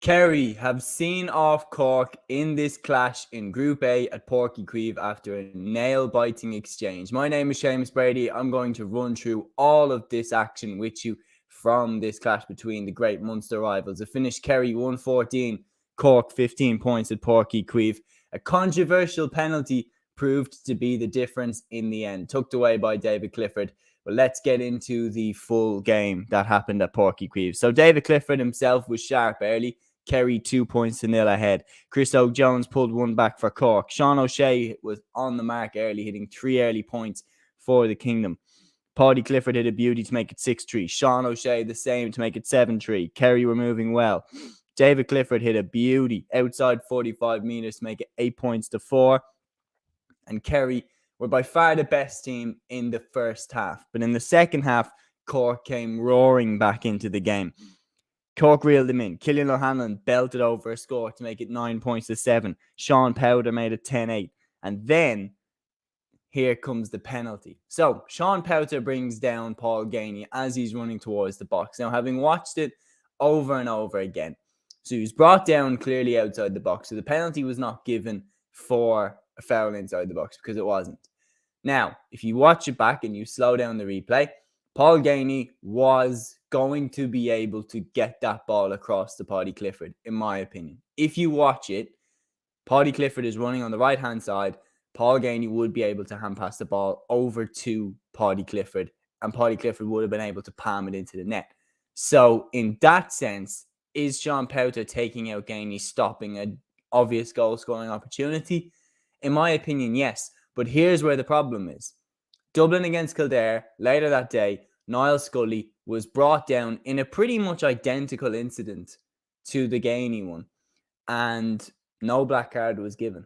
Kerry have seen off Cork in this clash in Group A at Páirc Uí Chaoimh after a nail-biting exchange. My name is Seamus Brady. I'm going to run through all of this action with you from this clash between the great Munster rivals. It finished Kerry-1-14, Cork 15 points at Páirc Uí Chaoimh. A controversial penalty proved to be the difference in the end, tucked away by David Clifford. But let's get into the full game that happened at Páirc Uí Chaoimh. So David Clifford himself was sharp early. Kerry 2-0 ahead. Chris O'Jones pulled one back for Cork. Sean O'Shea was on the mark early, hitting 3 early points for the Kingdom. Páirc Clifford hit a beauty to make it 6-3. Sean O'Shea the same to make it 7-3. Kerry were moving well. David Clifford hit a beauty outside 45 metres to make it 8 points to 4. And Kerry were by far the best team in the first half. But in the second half, Cork came roaring back into the game. Cork reeled them in. Cillian O'Hanlon belted over a score to make it 9 points to 7. Sean Powder made it 10-8. And then here comes the penalty. So Sean Powder brings down Paul Gainey as he's running towards the box. Now, having watched it over and over again, so he was brought down clearly outside the box. So the penalty was not given for a foul inside the box because it wasn't. Now, if you watch it back and you slow down the replay, Paul Gainey was going to be able to get that ball across to Páirc Clifford, in my opinion. If you watch it, Páirc Clifford is running on the right-hand side. Paul Gainey would be able to hand pass the ball over to Páirc Clifford, and Páirc Clifford would have been able to palm it into the net. So, in that sense, is Sean Powder taking out Gainey, stopping an obvious goal-scoring opportunity? In my opinion, yes. But here's where the problem is. Dublin against Kildare, later that day, Niall Scully was brought down in a pretty much identical incident to the Gainey one. And no black card was given.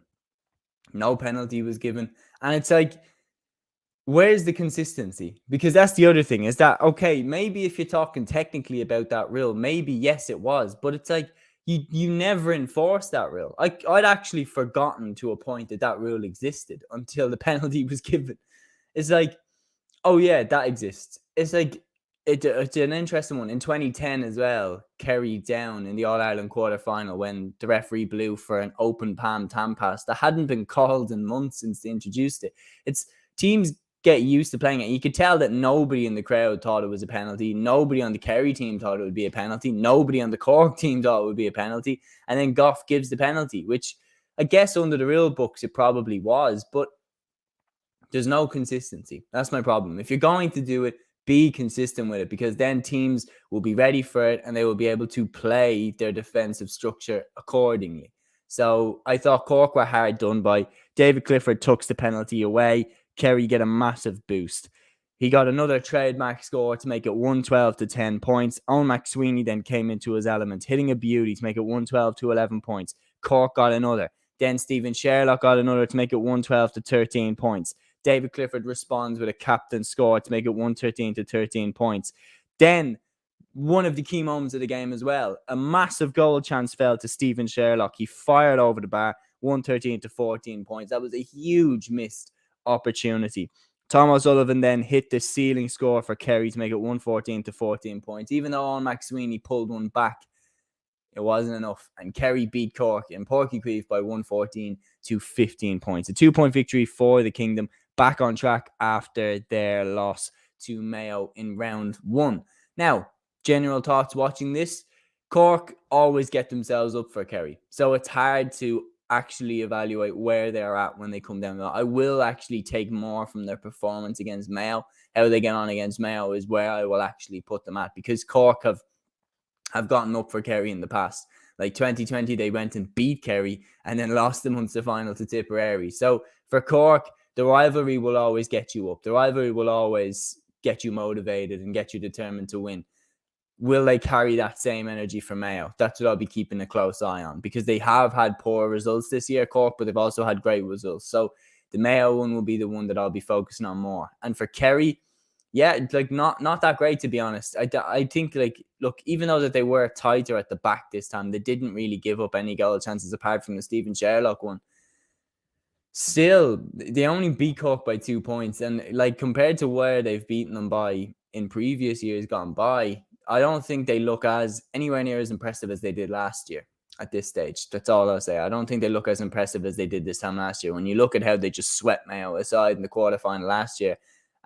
No penalty was given. And it's like, where's the consistency? Because that's the other thing, is that, okay, maybe if you're talking technically about that rule, maybe yes, it was. But it's like, you never enforce that rule. I'd actually forgotten to a point that rule existed until the penalty was given. It's like, oh yeah, that exists. It's like, it's an interesting one. In 2010 as well, Kerry down in the All-Ireland quarter-final when the referee blew for an open palm tam pass that hadn't been called in months since they introduced it. It's teams get used to playing it. You could tell that nobody in the crowd thought it was a penalty. Nobody on the Kerry team thought it would be a penalty. Nobody on the Cork team thought it would be a penalty. And then Gough gives the penalty, which I guess under the rule books it probably was, but there's no consistency. That's my problem. If you're going to do it, be consistent with it, because then teams will be ready for it and they will be able to play their defensive structure accordingly. So I thought Cork were hard done by. David Clifford tucks the penalty away. Kerry get a massive boost. He got another trademark score to make it 112 to 10 points. Owen McSweeney then came into his element, hitting a beauty to make it 112 to 11 points. Cork got another. Then Stephen Sherlock got another to make it 112 to 13 points. David Clifford responds with a captain score to make it 113 to 13 points. Then, one of the key moments of the game as well, a massive goal chance fell to Stephen Sherlock. He fired over the bar, 113 to 14 points. That was a huge missed opportunity. Tom O'Sullivan then hit the ceiling score for Kerry to make it 114 to 14 points. Even though Owen McSweeney pulled one back, it wasn't enough. And Kerry beat Cork in Páirc Uí Chaoimh by 114 to 15 points. A 2-point victory for the Kingdom, back on track after their loss to Mayo in round 1. Now, general thoughts watching this. Cork always get themselves up for Kerry. So it's hard to actually evaluate where they're at when they come down. I will actually take more from their performance against Mayo. How they get on against Mayo is where I will actually put them at, because Cork have gotten up for Kerry in the past. Like 2020, they went and beat Kerry and then lost the Munster final to Tipperary. So for Cork, the rivalry will always get you up. The rivalry will always get you motivated and get you determined to win. Will they carry that same energy for Mayo? That's what I'll be keeping a close eye on, because they have had poor results this year, Cork, but they've also had great results. So the Mayo one will be the one that I'll be focusing on more. And for Kerry, yeah, like not that great, to be honest. I think, like, look, even though that they were tighter at the back this time, they didn't really give up any goal chances apart from the Stephen Sherlock one. Still, they only beat Cork by 2 points. And like, compared to where they've beaten them by in previous years gone by, I don't think they look as anywhere near as impressive as they did last year. at this stage. That's all I'll say. I don't think they look as impressive as they did this time last year. When you look at how they just swept Mayo aside in the quarterfinal last year,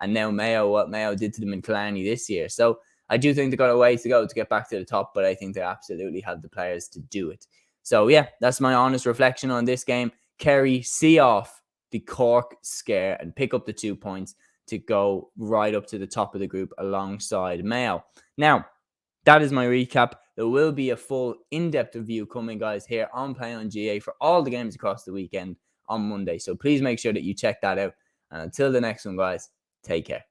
and now what Mayo did to them in Killarney this year. So I do think they've got a way to go to get back to the top, but I think they absolutely have the players to do it. So yeah, that's my honest reflection on this game. Kerry, see off the Cork scare and pick up the 2 points to go right up to the top of the group alongside Mayo. Now, that is my recap. There will be a full in-depth review coming, guys, here on Play on GAA for all the games across the weekend on Monday. So please make sure that you check that out. And until the next one, guys, take care.